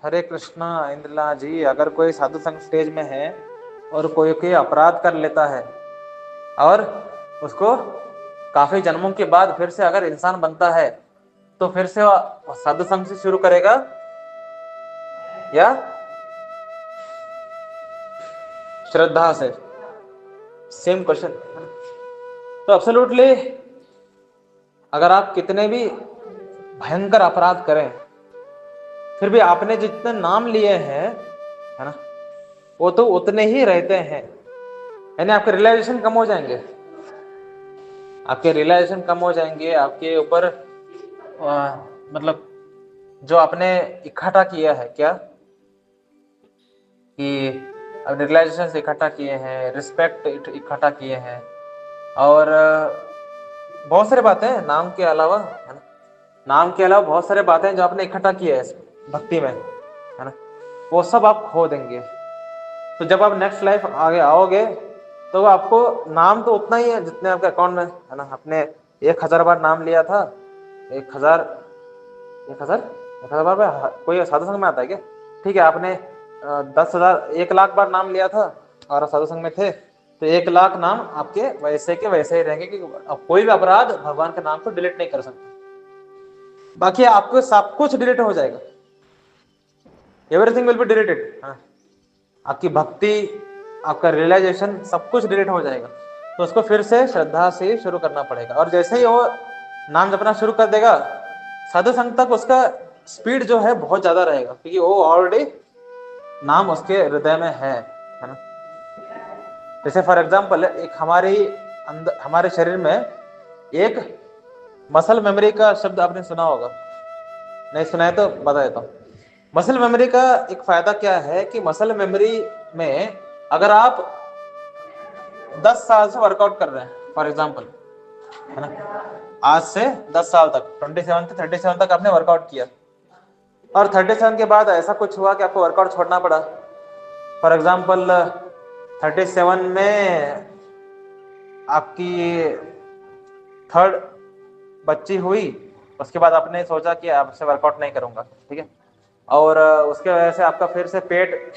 हरे कृष्णा इंद्रला जी, अगर कोई साधु संग स्टेज में है और कोई अपराध कर लेता है और उसको काफी जन्मों के बाद फिर से अगर इंसान बनता है, तो फिर से वो साधु संग से शुरू करेगा या श्रद्धा से? Same question. तो एब्सोल्युटली अगर आप कितने भी भयंकर अपराध करें, फिर भी आपने जितने नाम लिए हैं, है ना, वो तो उतने ही रहते हैं। यानी आपके रियलाइजेशन कम हो जाएंगे, आपके रियलाइजेशन कम हो जाएंगे, आपके ऊपर मतलब जो आपने इकट्ठा किया है, क्या कि अब रियलाइजेशन इकट्ठा किए हैं, रिस्पेक्ट इकट्ठा किए हैं, और बहुत सारी बातें हैं नाम के अलावा, है ना, नाम के अलावा बहुत सारी बातें जो आपने इकट्ठा किए हैं भक्ति में, है ना, वो सब आप खो देंगे। तो जब आप नेक्स्ट लाइफ आगे आओगे तो आपको नाम तो उतना ही है जितने आपके अकाउंट में, है ना। आपने 1000 बार नाम लिया था, 1000 1000 1000 बार कोई साधु संघ में आता है क्या? ठीक है, आपने 10,000 1,00,000 बार नाम लिया था और साधु संघ में थे, तो 1,00,000 नाम आपके वैसे के वैसे ही रहेंगे, क्योंकि कोई भी अपराध भगवान के नाम को डिलीट नहीं कर सकता। बाकी आपको सब कुछ डिलीट हो जाएगा, एवरीथिंग विल बी डिलीटेड। आपकी भक्ति, आपका रियलाइजेशन, सब कुछ डिलीट हो जाएगा। तो उसको फिर से श्रद्धा से शुरू करना पड़ेगा, और जैसे ही वो नाम जपना शुरू कर देगा, साधु संघ तक उसका स्पीड जो है बहुत ज्यादा रहेगा, क्योंकि वो ऑलरेडी नाम उसके हृदय में है ना। जैसे फॉर एग्जाम्पल एक हमारे शरीर में एक मसल मेमोरी का शब्द आपने सुना होगा, नहीं सुना है तो बता देता हूँ। मसल मेमोरी का एक फायदा क्या है कि मसल मेमोरी में अगर आप 10 साल से वर्कआउट कर रहे हैं फॉर एग्जाम्पल, है ना, आज से 10 साल तक, 27 से 37 तक आपने वर्कआउट किया, और 37 के बाद ऐसा कुछ हुआ कि आपको वर्कआउट छोड़ना पड़ा। फॉर एग्जाम्पल 37 में आपकी थर्ड बच्ची हुई, उसके बाद आपने सोचा कि आपसे वर्कआउट नहीं करूंगा, ठीक है, और उसके वजह से आपका फिर से पेट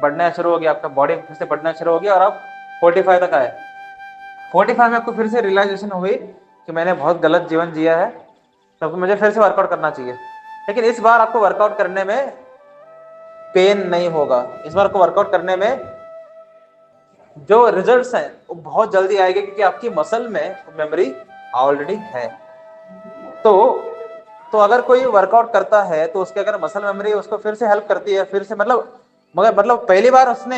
बढ़ना शुरू हो गया, आपका बॉडी फिर से बढ़ना शुरू हो गया, और आप 45 तक आए। 45 में आपको फिर से रियलाइजेशन हुई कि मैंने बहुत गलत जीवन जिया है, तो मुझे फिर से वर्कआउट करना चाहिए। लेकिन इस बार आपको वर्कआउट करने में पेन नहीं होगा, इस बार आपको वर्कआउट करने में जो रिजल्ट्स हैं वो बहुत जल्दी आएंगे, क्योंकि आपकी मसल में मेमोरी ऑलरेडी है। तो अगर कोई वर्कआउट करता है तो उसके अगर मसल मेमोरी उसको फिर से हेल्प करती है, फिर से मतलब पहली बार उसने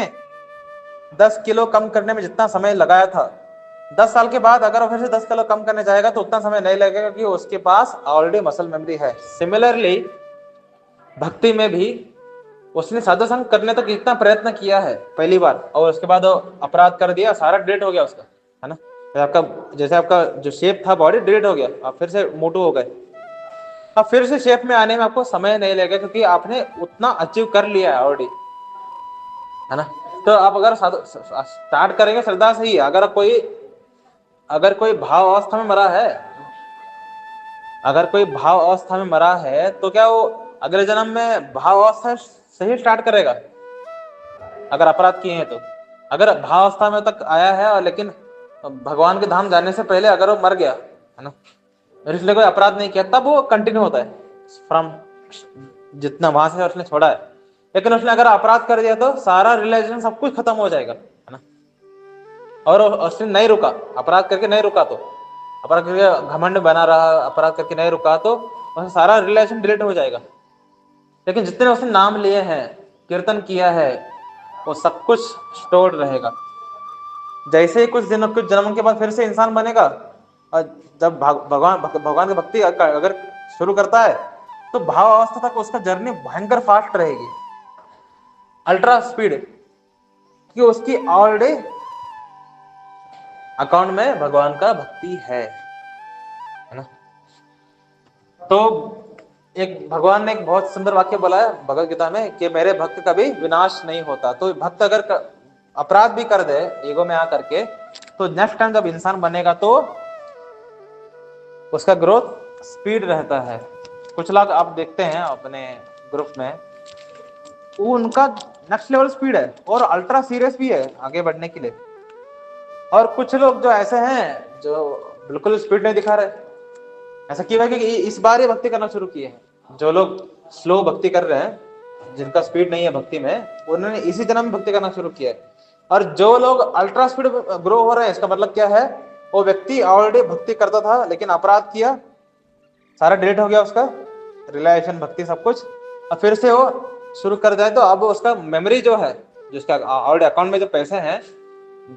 10 किलो कम करने में जितना समय लगाया था, 10 साल के बाद अगर वो फिर से 10 किलो कम करने जाएगा तो उतना समय नहीं लगेगा, क्योंकि उसके पास ऑलरेडी मसल मेमोरी है। सिमिलरली भक्ति में भी उसने साधु संग करने तक इतना प्रयत्न किया है पहली बार, और उसके बाद अपराध कर दिया, सारा डिलीट हो गया उसका, है ना। जैसे आपका जो शेप था बॉडी डिलीट हो गया, आप फिर से मोटू हो गए। अब फिर से शेप में आने में आपको समय नहीं लगेगा, क्योंकि आपने उतना अचीव कर लिया है ऑलरेडी, है ना। तो आप अगर स्टार्ट करेंगे श्रद्धा से ही, अगर कोई भाव अवस्था में मरा है, अगर कोई भाव अवस्था में मरा है, तो क्या वो अगले जन्म में भाव अवस्था से ही स्टार्ट करेगा? अगर अपराध किए हैं तो अगर भाव अवस्था में तक आया है, और लेकिन भगवान के धाम जाने से पहले अगर वो मर गया, है ना, इसलिए कोई अपराध नहीं किया, तब वो कंटिन्यू होता है फ्रॉम जितना वहां से उसने छोड़ा है। लेकिन उसने अगर अपराध कर दिया तो सारा रिलेशन सब कुछ खत्म हो जाएगा, है ना। और उसने नहीं रुका, अपराध करके नहीं रुका, तो अपराध करके घमंड बना रहा, अपराध करके नहीं रुका, तो उसका सारा रिलेशन डिलीट हो जाएगा। लेकिन जितने उसने नाम लिए हैं, कीर्तन किया है, वो सब कुछ स्टोर्ड रहेगा। जैसे ही कुछ जन्म के बाद फिर से इंसान बनेगा, और जब भगवान की भक्ति अगर शुरू करता है, तो भाव अवस्था तक उसका जर्नी भयंकर फास्ट रहेगी, अल्ट्रा स्पीड, कि उसकी ऑलरेडी अकाउंट में भगवान का भक्ति है ना। तो एक भगवान ने एक बहुत सुंदर वाक्य बोला है भगवत गीता में कि मेरे भक्त कभी विनाश नहीं होता। तो भक्त अगर अपराध भी कर दे ईगो में आकर के, तो नेक्स्ट टाइम जब इंसान बनेगा तो उसका ग्रोथ स्पीड रहता है। कुछ लोग आप देखते हैं अपने ग्रुप में वो उनका नेक्स्ट लेवल स्पीड है और अल्ट्रा सीरियस भी है आगे बढ़ने के लिए। और कुछ लोग जो ऐसे हैं जो बिल्कुल स्पीड नहीं दिखा रहे, ऐसा क्यों है? क्योंकि इस बार ये भक्ति करना शुरू किए हैं। जो लोग स्लो भक्ति कर रहे हैं, जिनका स्पीड नहीं है भक्ति में, उन्होंने इसी जन्म में भक्ति करना शुरू किया है। और जो लोग अल्ट्रा स्पीड ग्रो हो रहे हैं, इसका मतलब क्या है? वो व्यक्ति ऑलरेडी भक्ति करता था लेकिन अपराध किया, सारा डिलीट हो गया उसका रियलाइजेशन, भक्ति, सब कुछ। अब फिर से वो शुरू कर जाए तो अब उसका मेमोरी जो है, जिसका ऑलरेडी अकाउंट में जो पैसे हैं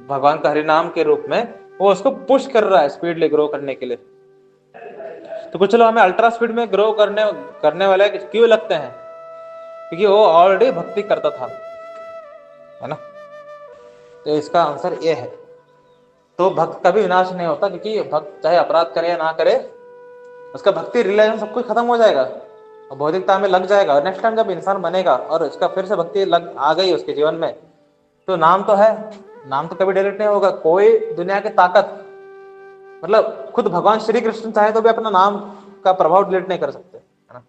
भगवान का हरिनाम के रूप में, वो उसको पुश कर रहा है स्पीडली ग्रो करने के लिए। तो कुछ लोग हमें अल्ट्रा स्पीड में ग्रो करने वाले क्यों लगते हैं? क्योंकि वो ऑलरेडी भक्ति करता था, है ना। तो इसका आंसर ये है। तो भक्त कभी विनाश नहीं होता, क्योंकि भक्त चाहे अपराध करे या ना करे, उसका भक्ति रिलेशन सब कुछ खत्म हो जाएगा और भौतिकता में लग जाएगा। और नेक्स्ट टाइम जब इंसान बनेगा और इसका फिर से भक्ति लग आ गई उसके जीवन में, तो नाम तो है, नाम तो कभी डिलीट नहीं होगा। कोई दुनिया की ताकत, मतलब खुद भगवान श्री कृष्ण चाहे तो भी अपना नाम का प्रभाव डिलीट नहीं कर सकते, है ना।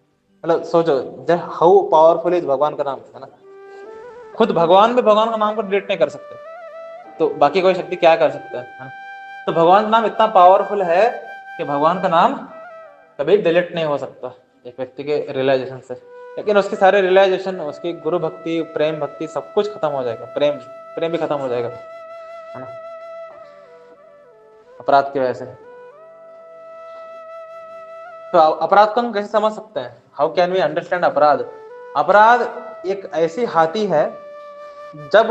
मतलब सोचो हाउ पावरफुल इज भगवान का नाम, है ना। खुद भगवान भी भगवान का नाम को डिलीट नहीं कर सकते, तो बाकी कोई शक्ति क्या कर सकता है ना? तो भगवान का नाम इतना पावरफुल है कि भगवान का नाम कभी डिलीट नहीं हो सकता एक व्यक्ति के रियलाइजेशन से। लेकिन उसके सारे रियलाइजेशन, उसकी गुरु भक्ति, प्रेम भक्ति, सब कुछ खत्म हो जाएगा। प्रेम भी खत्म हो जाएगा, है ना, अपराध की वजह से। तो अपराध को हम कैसे समझ सकते हैं? हाउ कैन वी अंडरस्टैंड अपराध? अपराध एक ऐसी हाथी है, जब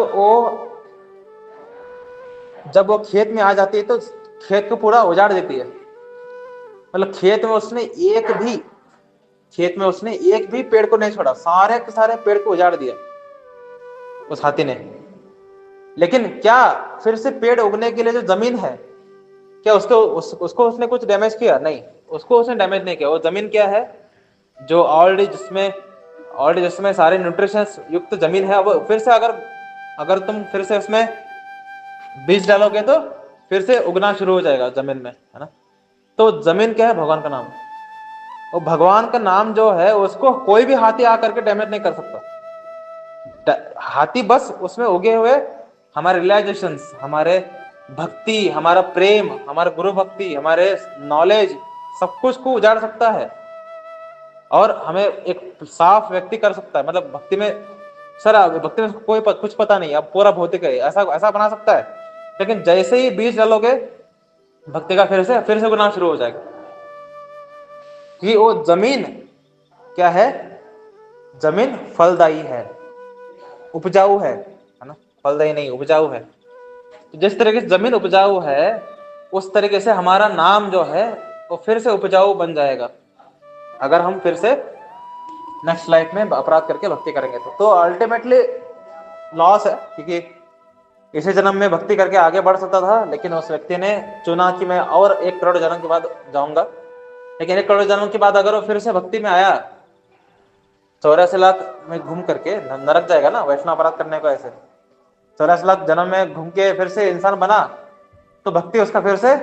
वो खेत में आ जाती है तो खेत को पूरा उजाड़ देती है। मतलब खेत में उसने एक भी पेड़ को नहीं छोड़ा, सारे के सारे पेड़ को उजाड़ दिया उस हाथी ने। लेकिन क्या फिर से पेड़ उगने के लिए जो जमीन है, क्या उसको उसने कुछ डैमेज किया? नहीं, उसको उसने डैमेज नहीं किया। वो जमीन क्या है? जो ऑलरेडी जिसमें सारे न्यूट्रिशन युक्त जमीन है, वो फिर से अगर तुम फिर से उसमें बीज डालोगे तो फिर से उगना शुरू हो जाएगा जमीन में, है ना। तो जमीन क्या है? भगवान का नाम। और भगवान का नाम जो है उसको कोई भी हाथी आकर के डैमेज नहीं कर सकता। हाथी बस उसमें उगे हुए हमारे रियलाइजेशंस, हमारे भक्ति, हमारा प्रेम, हमारा गुरु भक्ति, हमारे नॉलेज, सब कुछ को उजाड़ सकता है और हमें एक साफ व्यक्ति कर सकता है। मतलब भक्ति में भक्ति में कोई कुछ पता नहीं, अब पूरा भौतिक है, ऐसा बना सकता है। लेकिन जैसे ही बीज डालोगे भक्ति का, फिर से गुनाह शुरू हो जाएगा। कि वो जमीन क्या है? जमीन फलदायी है, उपजाऊ है ना। फलदायी नहीं, उपजाऊ है। तो जिस तरीके से जमीन उपजाऊ है, उस तरीके से हमारा नाम जो है वो फिर से उपजाऊ बन जाएगा, अगर हम फिर से नेक्स्ट लाइफ में अपराध करके भक्ति करेंगे तो अल्टीमेटली लॉस है। क्योंकि इसी जन्म में भक्ति करके आगे बढ़ सकता था, लेकिन उस व्यक्ति ने चुना कि मैं और 1 करोड़ जन्म के बाद जाऊंगा। लेकिन 1 करोड़ जन्म के बाद अगर वो फिर से भक्ति में आया, 84 लाख में घूम करके नरक जाएगा ना वैष्णव अपराध करने को। ऐसे 84 लाख जन्म में घूम के फिर से इंसान बना, तो भक्ति उसका फिर से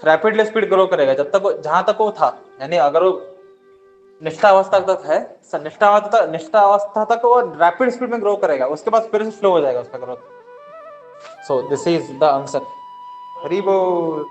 रैपिडली स्पीड ग्रो करेगा जब तक जहां तक वो था। यानी अगर वो निष्ठावस्था तक है, निष्ठावस्था तक वो रैपिड स्पीड में ग्रो करेगा, उसके बाद फिर से स्लो हो जाएगा उसका growth. So this is the answer. Hari बोल।